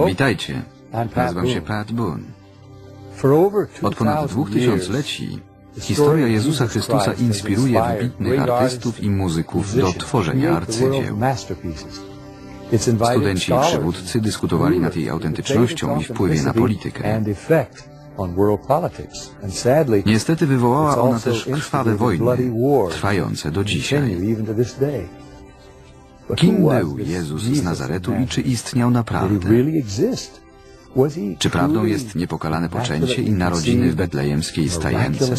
Witajcie, nazywam się Pat Boone. Od ponad 2000-leci historia Jezusa Chrystusa inspiruje wybitnych artystów i muzyków do tworzenia arcydzieł. Studenci i przywódcy dyskutowali nad jej autentycznością i wpływie na politykę. Niestety wywołała ona też krwawe wojny, trwające do dzisiaj. Kim był Jezus z Nazaretu i czy istniał naprawdę? Czy prawdą jest niepokalane poczęcie i narodziny w betlejemskiej stajence?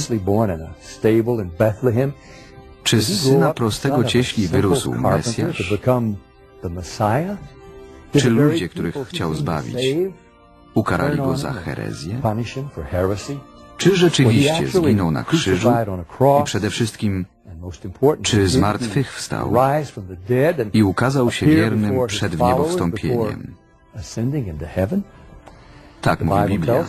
Czy z syna prostego cieśli wyrósł Mesjasz? Czy ludzie, których chciał zbawić, ukarali go za herezję? Czy rzeczywiście zginął na krzyżu i przede wszystkim, czy zmartwychwstał i ukazał się wiernym przed niebowstąpieniem? Tak mówi Biblia.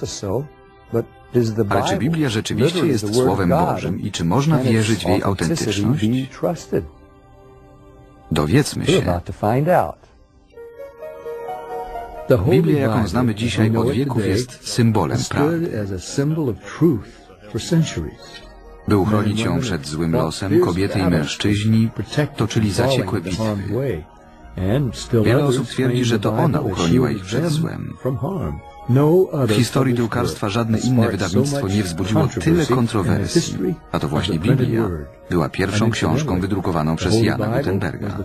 Ale czy Biblia rzeczywiście jest Słowem Bożym i czy można wierzyć w jej autentyczność? Dowiedzmy się. Biblia, jaką znamy dzisiaj od wieków, jest symbolem prawdy. Był chronić ją przed złym losem, kobiety i mężczyźni toczyli zaciekłe bitwy. Wiele osób twierdzi, że to ona uchroniła ich przed złem. W historii drukarstwa żadne inne wydawnictwo nie wzbudziło tyle kontrowersji, a to właśnie Biblia była pierwszą książką wydrukowaną przez Jana Gutenberga.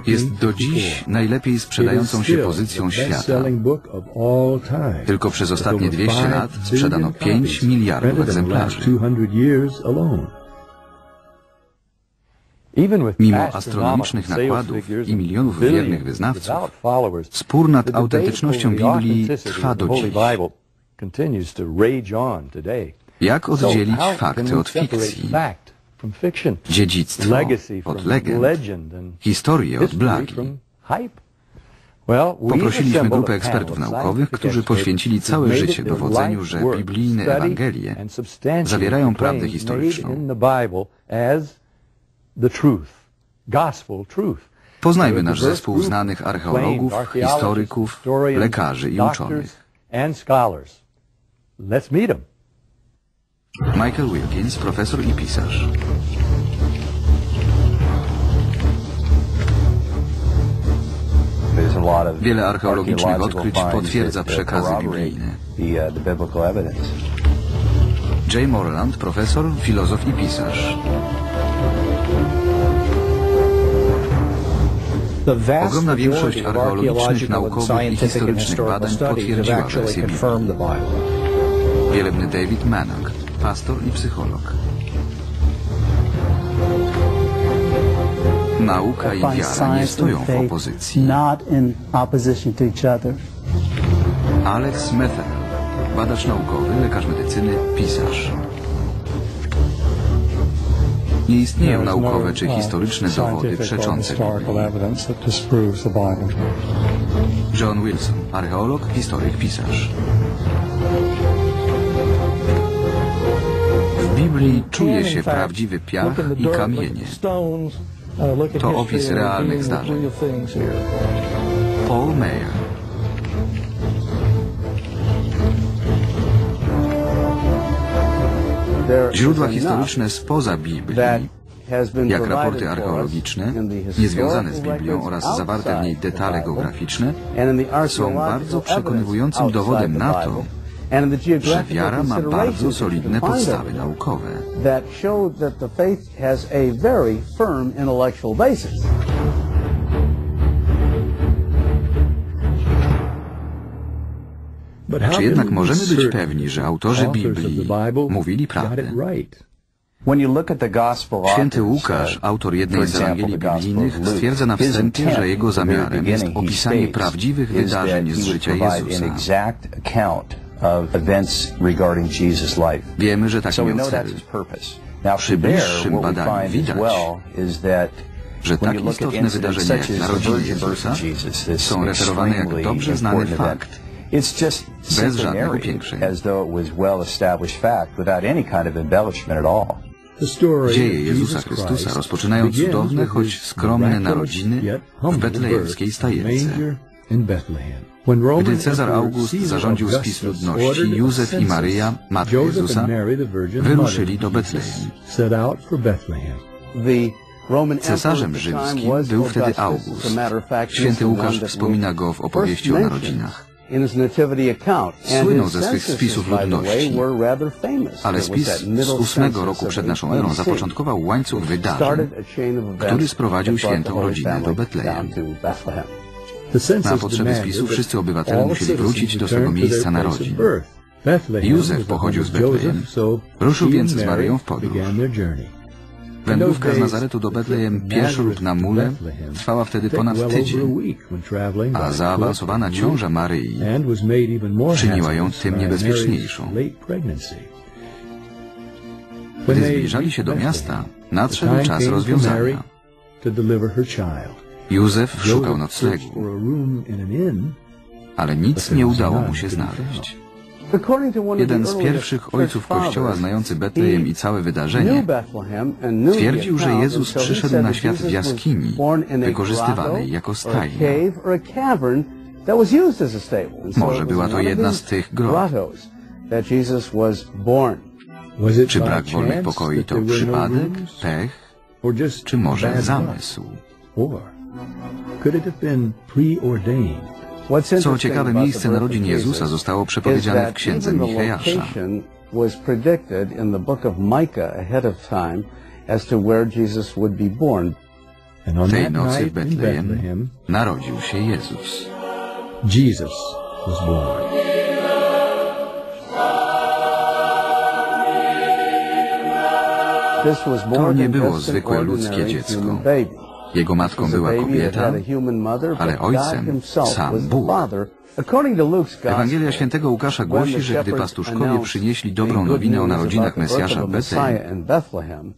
Jest do dziś najlepiej sprzedającą się pozycją świata. Tylko przez ostatnie 200 lat sprzedano 5 miliardów egzemplarzy. Mimo astronomicznych nakładów i milionów wiernych wyznawców, spór nad autentycznością Biblii trwa do dziś. Jak oddzielić fakty od fikcji? Dziedzictwo od legend, historię od blagi. Poprosiliśmy grupę ekspertów naukowych, którzy poświęcili całe życie dowodzeniu, że biblijne Ewangelie zawierają prawdę historyczną. Poznajmy nasz zespół znanych archeologów, historyków, lekarzy i uczonych. Michael Wilkins, profesor i pisarz. Wiele archeologicznych odkryć potwierdza przekazy biblijne. Jay Moreland, profesor, filozof i pisarz. Ogromna większość archeologicznych, naukowych i historycznych badań potwierdziła wersję Biblii. Wielebny David Mannock, pastor i psycholog. Nauka i wiara nie stoją w opozycji. Alex Metheny, badacz naukowy, lekarz medycyny, pisarz. Nie istnieją naukowe czy historyczne dowody przeczące Biblii. John Wilson, archeolog, historyk, pisarz. W Biblii czuje się prawdziwy piach i kamienie. To opis realnych zdarzeń. Paul Meyer. Źródła historyczne spoza Biblii, jak raporty archeologiczne, niezwiązane z Biblią oraz zawarte w niej detale geograficzne, są bardzo przekonywującym dowodem na to, że wiara ma bardzo solidne podstawy naukowe. Czy jednak możemy być pewni, że autorzy Biblii mówili prawdę? Święty Łukasz, autor jednej z Ewangelii biblijnych, stwierdza na wstępie, że jego zamiarem jest opisanie prawdziwych wydarzeń z życia Jezusa. Wiemy, że taki miał cel. Przy bliższym badaniu widać, że tak istotne wydarzenia jak narodziny Jezusa są referowane jak dobrze znany fakt, bez żadnych upiększeń. Dzieje Jezusa Chrystusa rozpoczynają cudowne, choć skromne narodziny w betlejemskiej stajence. Gdy Cezar August zarządził spis ludności, Józef i Maryja, matka Jezusa, wyruszyli do Betlejem. Cesarzem rzymskim był wtedy August. Święty Łukasz wspomina go w opowieści o narodzinach. Słynął ze swych spisów ludności, ale spis z 8 roku przed naszą erą zapoczątkował łańcuch wydarzeń, który sprowadził świętą rodzinę do Betlejem. Na potrzeby spisu wszyscy obywatele musieli wrócić do swego miejsca narodzin. Józef pochodził z Betlejem, ruszył więc z Maryją w podróż. Wędrówka z Nazaretu do Betlejem pieszo lub na mule trwała wtedy ponad tydzień, a zaawansowana ciąża Maryi czyniła ją tym niebezpieczniejszą. Gdy zbliżali się do miasta, nadszedł czas rozwiązania. Józef szukał noclegu, ale nic nie udało mu się znaleźć. Jeden z pierwszych ojców Kościoła znający Betlejem i całe wydarzenie twierdził, że Jezus przyszedł na świat w jaskini wykorzystywanej jako stajnia. Może była to jedna z tych grot. Czy brak wolnych pokoi to przypadek, pech, czy może zamysł? Co ciekawe, miejsce narodzin Jezusa zostało przepowiedziane w księdze Micheasza. Tej nocy w Betlejem narodził się Jezus. To nie było zwykłe ludzkie dziecko. Jego matką była kobieta, ale ojcem sam Bóg. Ewangelia świętego Łukasza głosi, że gdy pastuszkowie przynieśli dobrą nowinę o narodzinach Mesjasza w Betlejem,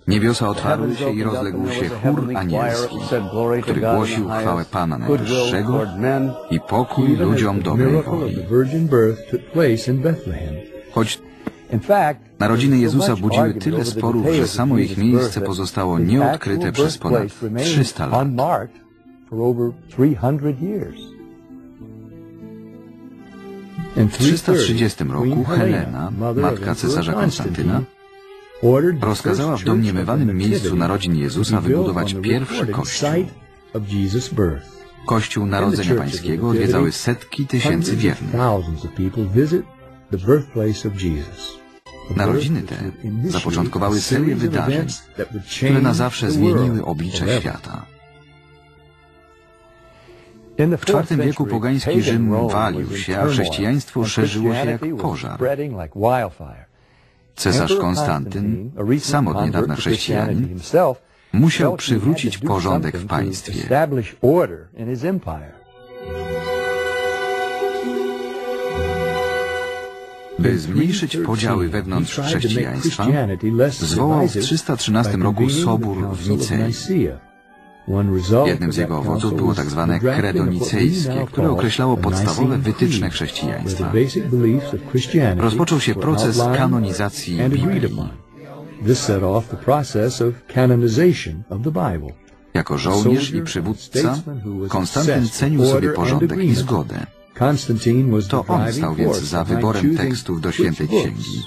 niebiosa otwarły się i rozległ się chór anielski, który głosił chwałę Pana Najwyższego i pokój ludziom dobrej woli. Choć narodziny Jezusa budziły tyle sporów, że samo ich miejsce pozostało nieodkryte przez ponad 300 lat. W 330 roku Helena, matka cesarza Konstantyna, rozkazała w domniemywanym miejscu narodzin Jezusa wybudować pierwszy kościół. Kościół Narodzenia Pańskiego odwiedzały setki tysięcy wiernych. Narodziny te zapoczątkowały serię wydarzeń, które na zawsze zmieniły oblicze świata. W IV wieku pogański Rzym walił się, a chrześcijaństwo szerzyło się jak pożar. Cesarz Konstantyn, sam od niedawna chrześcijanin, musiał przywrócić porządek w państwie. By zmniejszyć podziały wewnątrz chrześcijaństwa, zwołał w 313 roku sobór w Nicei. Jednym z jego owoców było tak zwane credo nicejskie, które określało podstawowe wytyczne chrześcijaństwa. Rozpoczął się proces kanonizacji Biblii. Jako żołnierz i przywódca, Konstantyn cenił sobie porządek i zgodę. To on stał więc za wyborem tekstów do Świętej Księgi.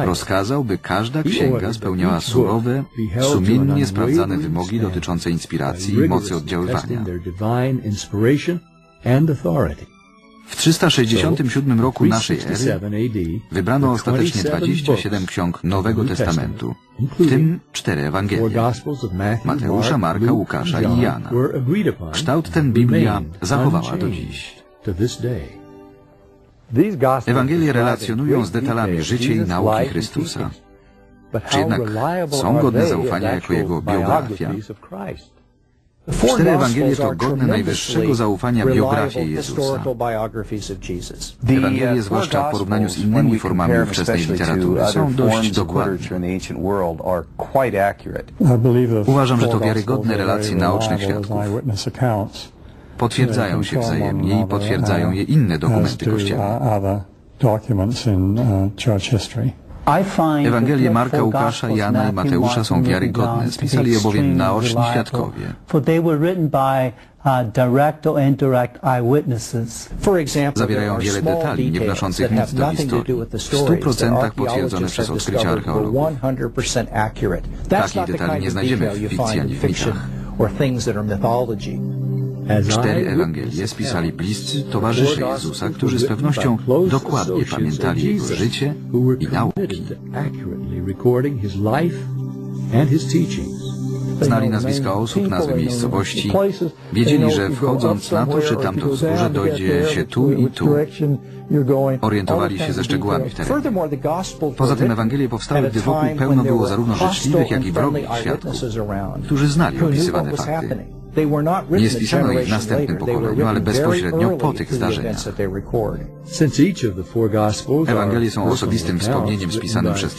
Rozkazał, by każda księga spełniała surowe, sumiennie sprawdzane wymogi dotyczące inspiracji i mocy oddziaływania. W 367 roku naszej ery wybrano ostatecznie 27 ksiąg Nowego Testamentu, w tym 4 Ewangelia: Mateusza, Marka, Łukasza i Jana. Kształt ten Biblia zachowała do dziś. Ewangelie relacjonują z detalami życie i nauki Chrystusa. Czy jednak są godne zaufania jako Jego biografia? 4 Ewangelie to godne najwyższego zaufania biografie Jezusa. Ewangelie, zwłaszcza w porównaniu z innymi formami ówczesnej literatury, są dość dokładne. Uważam, że to wiarygodne relacje naocznych świadków. Potwierdzają się wzajemnie i potwierdzają je inne dokumenty Kościoła. Ewangelie Marka, Łukasza, Jana i Mateusza są wiarygodne. Spisali je bowiem naoczni świadkowie. Zawierają wiele detali, nie wnoszących nic do historii. W 100% potwierdzone przez odkrycia archeologów. Takich detali nie znajdziemy w fikcji ani w mitach. 4 Ewangelie spisali bliscy towarzysze Jezusa, którzy z pewnością dokładnie pamiętali Jego życie i nauki. Znali nazwiska osób, nazwy miejscowości. Wiedzieli, że wchodząc na to czy tamto wzgórze dojdzie się tu i tu. Orientowali się ze szczegółami w terenie. Poza tym Ewangelie powstały, gdy wokół pełno było zarówno życzliwych, jak i wrogich świadków, którzy znali opisywane fakty. Nie spisano ich w następnym pokoleniu, ale bezpośrednio po tych zdarzeniach. Ewangelie są osobistym wspomnieniem spisanym przez